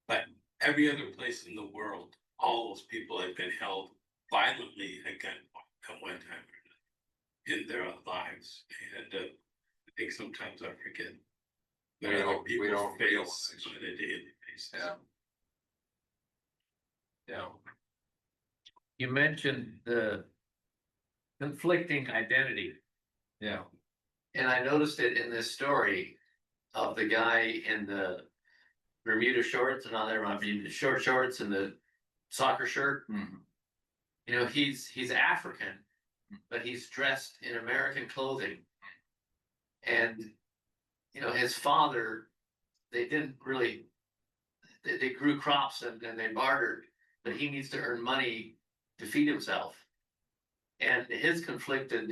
but every other place in the world, all those people have been held violently at gunpoint at one time or another in their lives. And I think sometimes I forget We that other don't people realize face it. on a daily basis. Yeah. Yeah. You mentioned the conflicting identity, Yeah. and I noticed it in this story of the guy in the Bermuda shorts and on there, the short shorts and the soccer shirt. Mhm. He's African, but he's dressed in American clothing. And his father, they didn't really, they grew crops and they bartered, but he needs to earn money to feed himself. And his conflicted,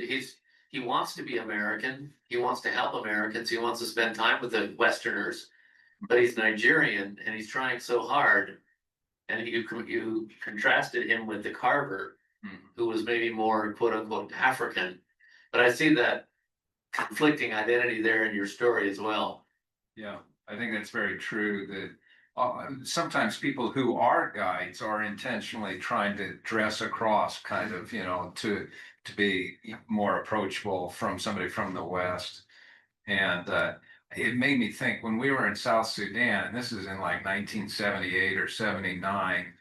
he wants to be American, he wants to help Americans, he wants to spend time with the Westerners, but he's Nigerian and he's trying so hard. And you contrasted him with the carver who was maybe more quote unquote African. But I see that conflicting identity there in your story as well. Yeah, I think that's very true that sometimes people who are guides are intentionally trying to dress across kind of, to be more approachable from somebody from the West. And it made me think when we were in South Sudan, and this is in like 1978 or 79,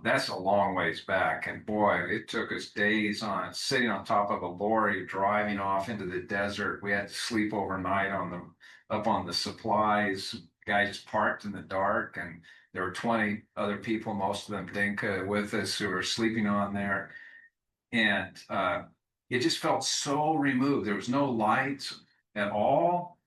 that's a long ways back. And boy, it took us days on sitting on top of a lorry, driving off into the desert. We had to sleep overnight up on the supplies. The guy just parked in the dark, and there were 20 other people, most of them Dinka, with us who were sleeping on there. And it just felt so removed. There was no lights at all,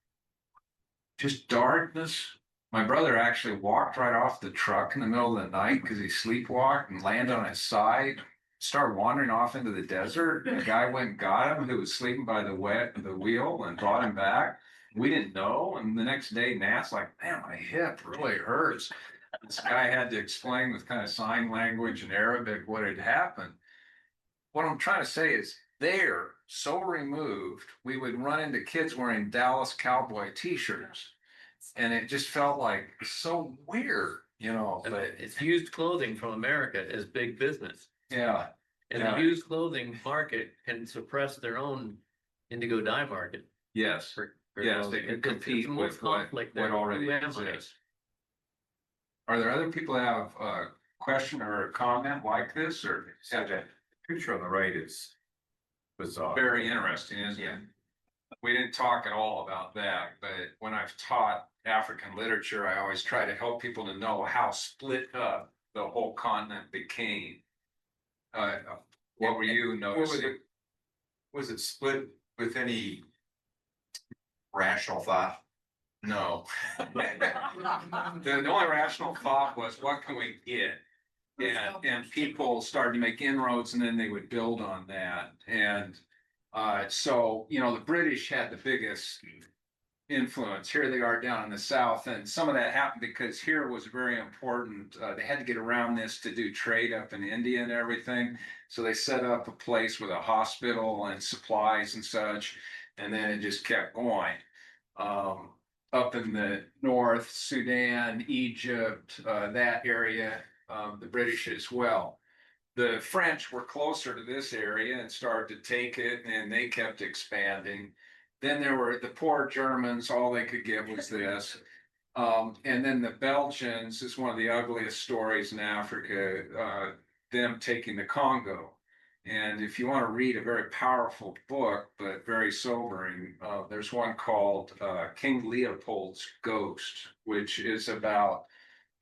just darkness. My brother actually walked right off the truck in the middle of the night because he sleepwalked and landed on his side, started wandering off into the desert. And the guy went and got him, who was sleeping by the wheel, and brought him back. We didn't know. And the next day, Nat's like, man, my hip really hurts. This guy had to explain with kind of sign language and Arabic what had happened. What I'm trying to say is they're so removed, we would run into kids wearing Dallas Cowboy t-shirts. And it just felt like so weird, And but it's used clothing from America is big business. yeah, And Yeah. the used clothing market can suppress their own indigo dye market. yes, For yes, they clothing. can It's compete more with what conflict there. already Who am I? exists. Are there other people that have a question or a comment like this, or? So that picture on the right is bizarre. Very interesting, isn't it? We didn't talk at all about that, but when I've taught African literature, I always try to help people to know how split up the whole continent became. What were you noticing? Was it split with any rational thought? No. The only rational thought was, what can we get? And people started to make inroads, and then they would build on that. And so, the British had the biggest influence. Here they are down in the South, and some of that happened because here was very important. They had to get around this to do trade up in India and everything. So they set up a place with a hospital and supplies and such, and then it just kept going. Up in the north, Sudan, Egypt, that area, the British as well. The French were closer to this area and started to take it, and they kept expanding. Then there were the poor Germans, all they could get was this. And then the Belgians is one of the ugliest stories in Africa, them taking the Congo. And if you want to read a very powerful book, but very sobering, there's one called King Leopold's Ghost, which is about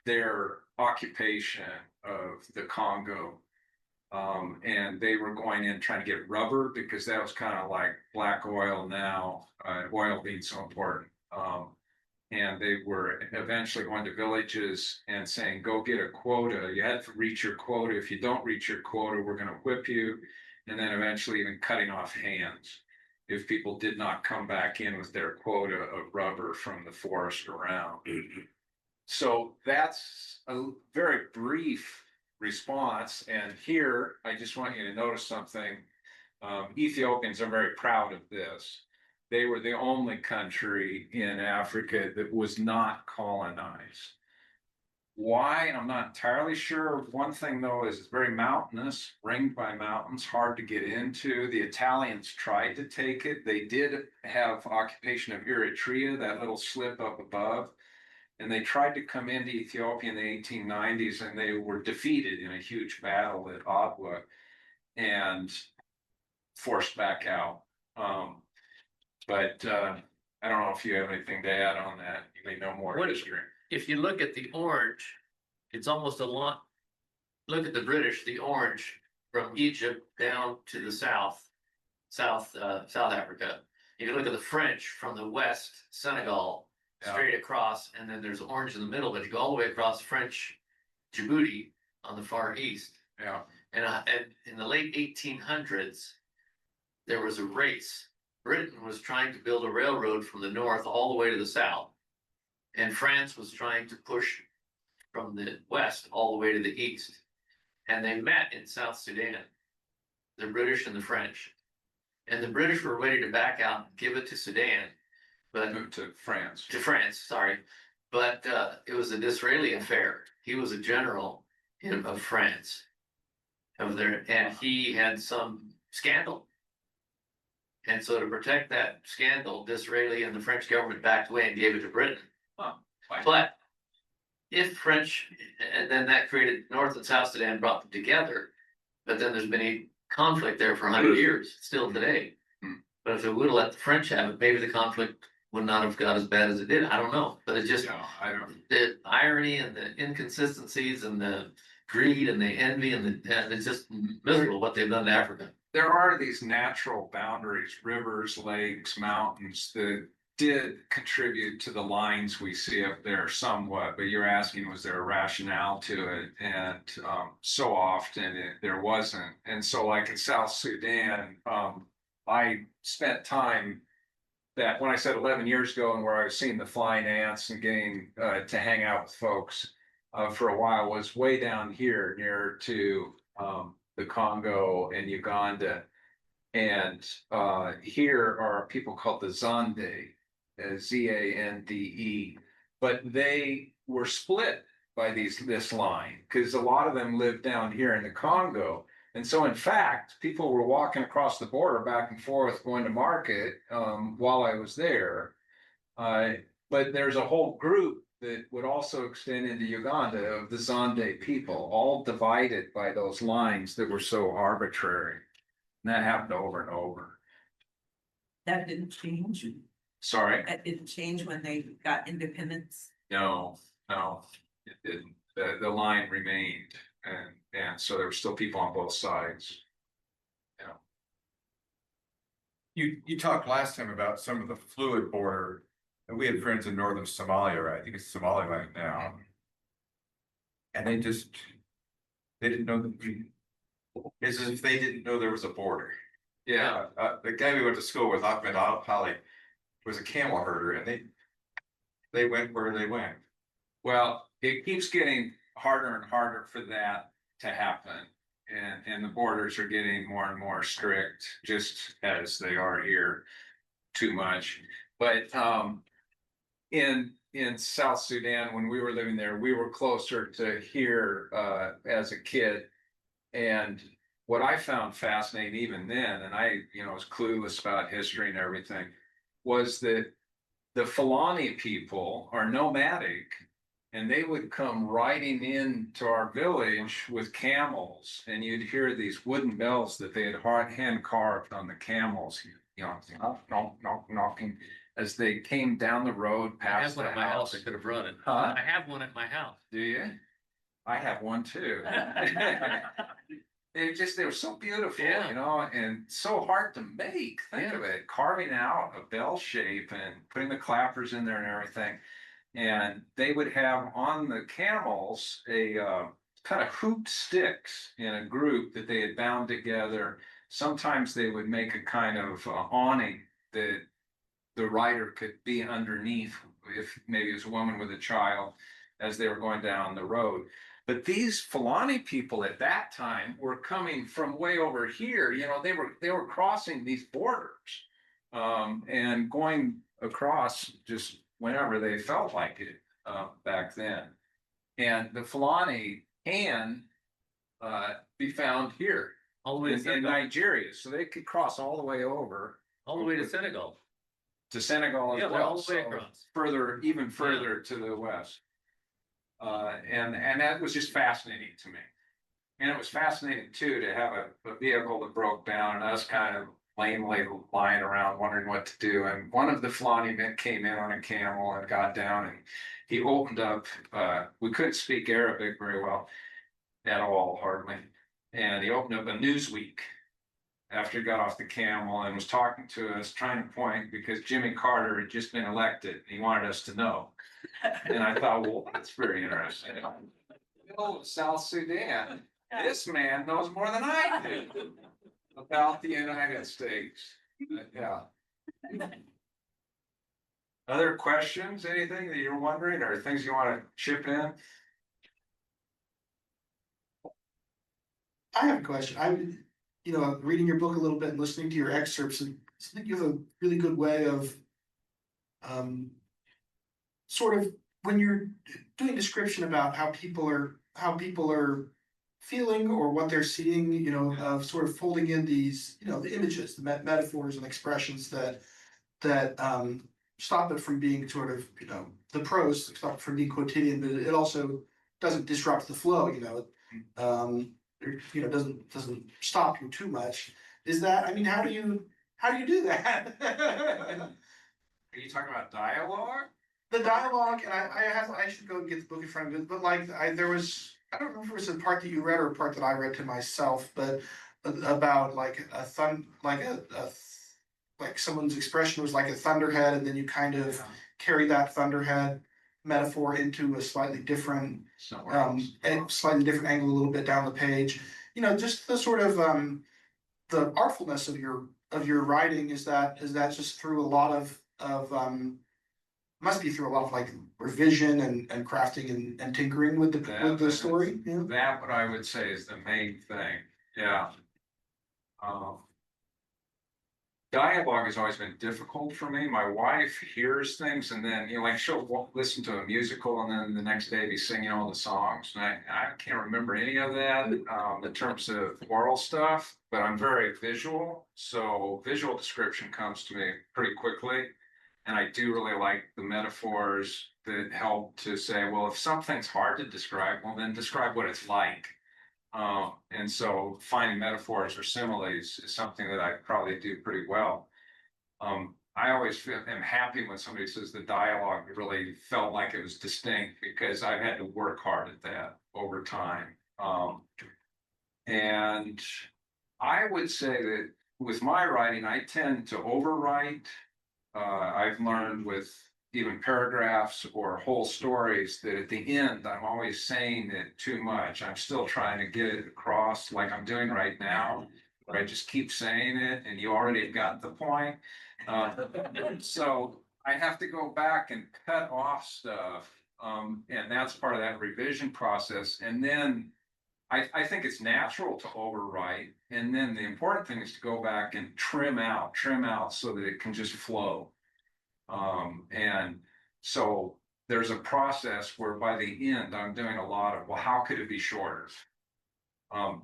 their occupation of the Congo. And they were going in trying to get rubber because that was kind of like black oil now, oil being so important. And they were eventually going to villages and saying, go get a quota. You had to reach your quota. If you don't reach your quota, we're going to whip you. And then eventually even cutting off hands if people did not come back in with their quota of rubber from the forest around. So that's a very brief response. And here, I just want you to notice something. Ethiopians are very proud of this. They were the only country in Africa that was not colonized. Why? I'm not entirely sure. One thing though is it's very mountainous, ringed by mountains, hard to get into. The Italians tried to take it. They did have occupation of Eritrea, that little slip up above. And they tried to come into Ethiopia in the 1890s, and they were defeated in a huge battle at Adwa and forced back out. But I don't know if you have anything to add on that. You may know more history. If you look at the orange, it's almost a lot. Look at the British, the orange from Egypt down to the South Africa. If you look at the French from the West, Senegal, straight across, and then there's orange in the middle, but you go all the way across French Djibouti on the far east. Yeah. And in the late 1800s, there was a race. Britain was trying to build a railroad from the north all the way to the south. And France was trying to push from the west all the way to the east. And they met in South Sudan. the British and the French. And the British were ready to back out and give it to Sudan, but Moved to France. to France, sorry. But it was a Disraeli affair. He was a general of France. And he had some scandal. And so to protect that scandal, Disraeli and the French government backed away and gave it to Britain. Huh. Why? But if French, and then that created North and South Sudan, brought them together. But then there's been a conflict there for 100 years, still today. Hmm. But if they would have let the French have it, maybe the conflict would not have got as bad as it did. I don't know. But it's just No, I don't. the irony and the inconsistencies and the greed and the envy and it's just miserable what they've done to Africa. There are these natural boundaries, rivers, lakes, mountains that did contribute to the lines we see up there somewhat, but you're asking, was there a rationale to it? And so often there wasn't. And so like in South Sudan, I spent time that when I said 11 years ago and where I was seeing the flying ants and getting to hang out with folks for a while was way down here near to the Congo and Uganda. And here are people called the Zande, Zande, but they were split by this line because a lot of them lived down here in the Congo. And so in fact, people were walking across the border back and forth going to market while I was there. But there's a whole group that would also extend into Uganda of the Zande people, all divided by those lines that were so arbitrary. And that happened over and over. That didn't change. Sorry? That didn't change when they got independence. No, it didn't. The line remained. And so there were still people on both sides. You talked last time about some of the fluid border, and we had friends in northern Somalia, right? I think it's Somaliland now. And they didn't know it's as if they didn't know there was a border. Yeah. The guy we went to school with, Ahmed Ali, was a camel herder, and they went where they went. Well, it keeps getting harder and harder for that to happen. And the borders are getting more and more strict, just as they are here too much. But in South Sudan, when we were living there, we were closer to here as a kid. And what I found fascinating even then, and I, was clueless about history and everything, was that the Fulani people are nomadic. And they would come riding into our village with camels, and you'd hear these wooden bells that they had hand carved on the camels, knocking as they came down the road I have past one the at my house. house. I could have run it. Huh? I have one at my house. Do you? I have one too. They were so beautiful, Yeah. and so hard to make. Think of it, carving out a bell shape and putting the clappers in there and everything. And they would have on the camels a kind of hooped sticks in a group that they had bound together. Sometimes they would make a kind of awning that the rider could be underneath if maybe it was a woman with a child as they were going down the road. But these Fulani people at that time were coming from way over here. They were crossing these borders and going across just whenever they felt like it back then. And the Fulani can be found here All the way to in Senegal. Nigeria. So they could cross all the way over All the way to Senegal. to Senegal Yeah, as they're well. all the way So across. even further to the west. And that was just fascinating to me. And it was fascinating too to have a vehicle that broke down and us kind of lamely lying around wondering what to do. And one of the Fulani men came in on a camel and got down, and he opened up, we couldn't speak Arabic very well at all, hardly. And he opened up a Newsweek after he got off the camel and was talking to us, trying to point because Jimmy Carter had just been elected. He wanted us to know. And I thought, well, that's very interesting. Oh, South Sudan. This man knows more than I do about the United States. Yeah. Other questions, anything that you're wondering or things you want to chip in? I have a question. you know, reading your book a little bit and listening to your excerpts, and I think you have a really good way of sort of when you're doing description about how people are feeling or what they're seeing, you know, of sort of folding in these, you know, the images, the metaphors and expressions that stop it from being sort of, you know, the prose stop it from being quotidian, but it also doesn't disrupt the flow, you know. You know, doesn't stop you too much. Is that, I mean, how do you do that? Are you talking about dialogue? The dialogue, and I should go get the book in front of me, but like there was, I don't remember if it was a part that you read or a part that I read to myself, but about like like someone's expression was like a thunderhead, and then you kind of carry that thunderhead metaphor into a slightly different slightly different angle a little bit down the page. You know, just the sort of the artfulness of your writing is that just through a lot of must be through a lot of like revision and crafting and tinkering with the story. Yeah. That what I would say is the main thing. Yeah. Dialogue has always been difficult for me. My wife hears things and then, you know, like she'll listen to a musical and then the next day be singing all the songs. And I can't remember any of that in terms of oral stuff, but I'm very visual. So visual description comes to me pretty quickly. And I do really like the metaphors that help to say, well, if something's hard to describe, well, then describe what it's like. And so finding metaphors or similes is something that I probably do pretty well. I always am happy when somebody says the dialogue really felt like it was distinct because I've had to work hard at that over time. And I would say that with my writing, I tend to overwrite. I've learned with even paragraphs or whole stories that at the end, I'm always saying it too much. I'm still trying to get it across like I'm doing right now, where I just keep saying it and you already got the point. So I have to go back and cut off stuff. And that's part of that revision process. And then I think it's natural to overwrite. And then the important thing is to go back and trim out so that it can just flow. And so there's a process where by the end, I'm doing a lot of, well, how could it be shorter?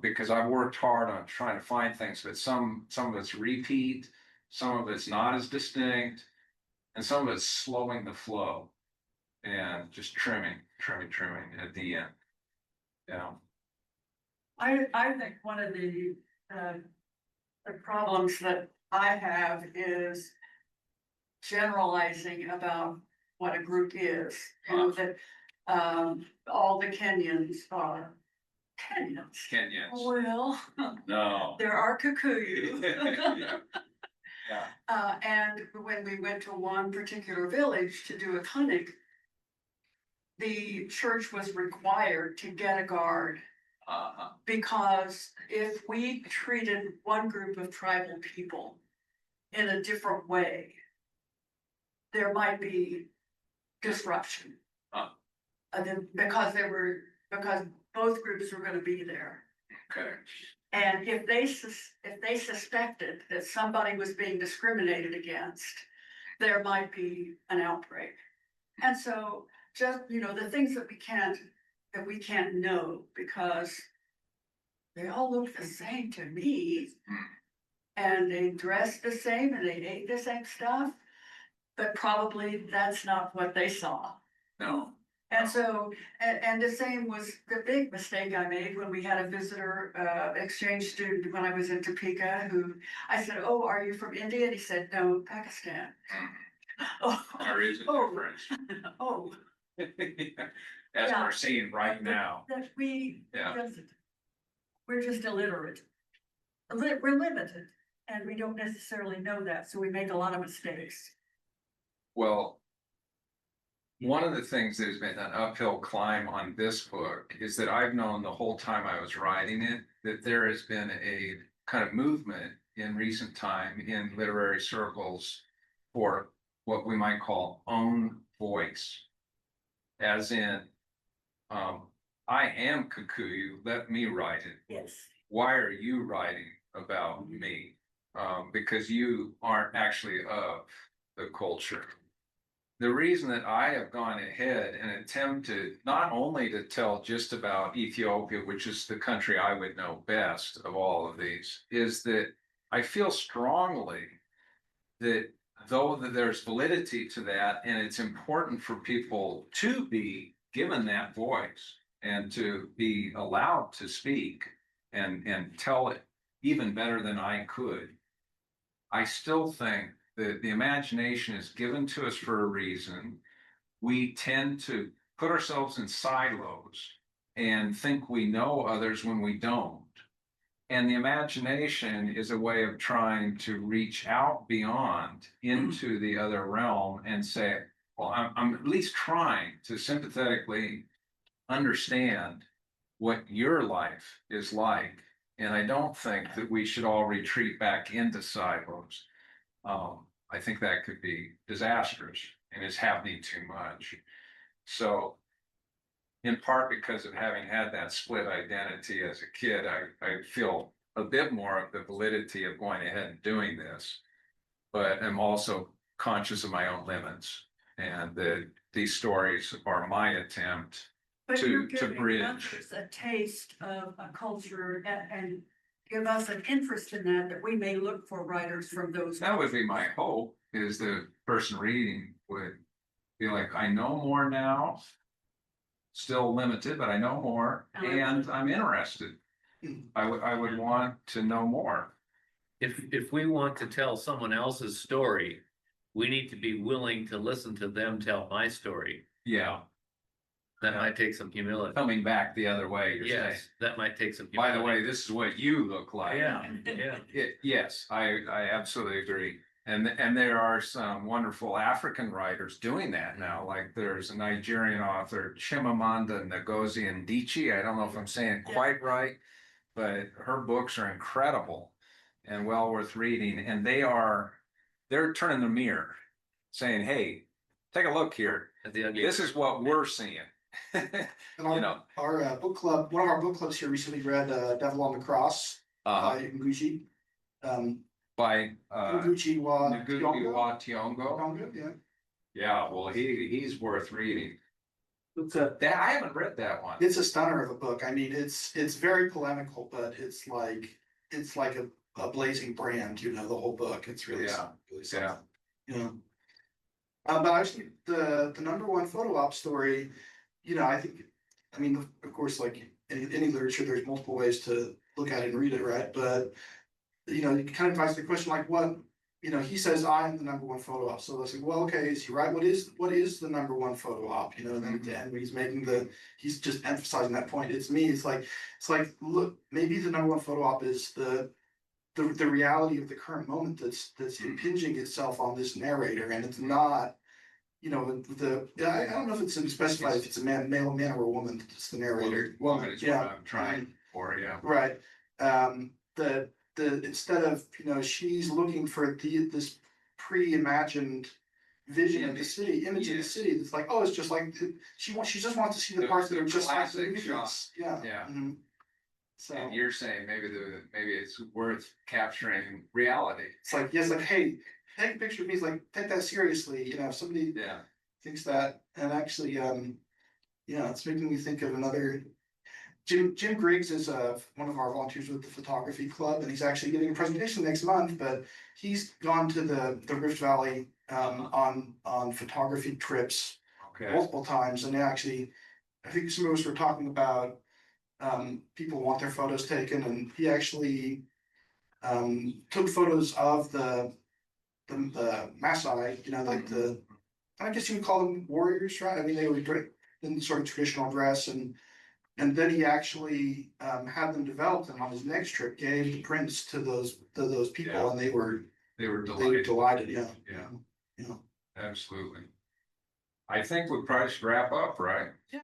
Because I've worked hard on trying to find things, but some of it's repeat, some of it's not as distinct, and some of it's slowing the flow and just trimming at the end. Yeah. I think one of the problems that I have is generalizing about what a group is. You know, that all the Kenyans are Kenyans. Well, No. there are Kikuyu. Yeah. And when we went to one particular village to do a clinic, the church was required to get a guard. Because if we treated one group of tribal people in a different way, there might be disruption. Because both groups were going to be there. Okay. And if they suspected that somebody was being discriminated against, there might be an outbreak. And so just, you know, the things that we can't know because they all look the same to me and they dress the same and they ate the same stuff, but probably that's not what they saw. No. And so, and the same was the big mistake I made when we had a visitor exchange student when I was in Topeka who I said, "Oh, are you from India?" And he said, "No, Pakistan." Oh, There is a difference. oh. As Yeah. we're seeing right now. That Yeah. we're just illiterate. We're limited and we don't necessarily know that, so we make a lot of mistakes. Well, one of the things that has been an uphill climb on this book is that I've known the whole time I was writing it, that there has been a kind of movement in recent time in literary circles for what we might call own voice. As in, I am Kikuyu, let me write it. Yes. Why are you writing about me, because you aren't actually of the culture. The reason that I have gone ahead and attempted not only to tell just about Ethiopia, which is the country I would know best of all of these, is that I feel strongly that though that there's validity to that, and it's important for people to be given that voice and to be allowed to speak and tell it even better than I could. I still think that the imagination is given to us for a reason. We tend to put ourselves in silos and think we know others when we don't. And the imagination is a way of trying to reach out beyond into the other realm and say, well, I'm at least trying to sympathetically understand what your life is like. And I don't think that we should all retreat back into silos. I think that could be disastrous and is happening too much. So, in part because of having had that split identity as a kid, I feel a bit more of the validity of going ahead and doing this, but I'm also conscious of my own limits, and that these stories are my attempt But you're to giving bridge. others a taste of a culture and give us an interest in that we may look for writers from those. That would be my hope, is the person reading would be like, I know more now, still limited, but I know more, and I'm interested. I would want to know more. If we want to tell someone else's story, we need to be willing to listen to them tell my story. Yeah, That might take some humility. coming back the other way, you're saying. Yes, that might take some. By the way, humility. this is what you look like. Yeah, yeah. Yes, I absolutely agree. And there are some wonderful African writers doing that now. Like there's a Nigerian author, Chimamanda Ngozi Adichie. I don't know if I'm saying it quite right, but her books are incredible and well worth reading. And they're turning the mirror, saying, "Hey, take a look here. At the ugly. This is what we're seeing." And You know, our book club, one of our book clubs here recently read Devil on the Cross by Ngugi. by Ngugi wa Ngugi Thiong'o. wa Thiong'o. Thiong'o, yeah. Yeah, well, he's worth reading. It's I haven't read that one. a stunner of a book. I mean, it's very polemical, but it's like a blazing brand, you know, the whole book. It's really Yeah. something, really Yeah. something, you know. But actually the number one photo op story, you know, I mean, of course, like any literature, there's multiple ways to look at it and read it, right? But you know, you kind of ask the question like, what, you know, he says I'm the number one photo op. So I say, well, okay, is he right? What is the number one photo op? You know, and then at the end, when he's just emphasizing that point. It's me. It's like, look, maybe the number one photo op is the reality of the current moment that's impinging itself on this narrator, and it's not, you know, I don't know if it's specified if it's a male man or a woman that's the narrator. Woman is what Yeah. I'm trying for, yeah. Right. The instead of, you know, she's looking for this pre-imagined vision of the city, image of the Yes. city. That's like, oh, it's just like she just wants to see the parts that are just like the classic images. shot. Yeah. Yeah. Mhm. So And you're saying maybe it's worth capturing reality. it's like, yes, like, hey, take a picture of me. It's like, take that seriously. You know, if somebody Yeah. thinks that, and actually, yeah, it's making me think of another. Jim Griggs is one of our volunteers with the photography club, and he's actually giving a presentation next month. But he's gone to the Rift Valley on photography trips Okay. multiple times, and actually, I think some of us were talking about people want their photos taken, and he actually took photos of the Maasai, you know, like I guess you would call them warriors, right? I mean, they were in sort of traditional dress, and then he actually had them developed, and on his next trip gave the prints to those people, Yeah. and they were Delighted. delighted, yeah. Yeah. Yeah. Absolutely. I think we probably should wrap up, right? Yeah.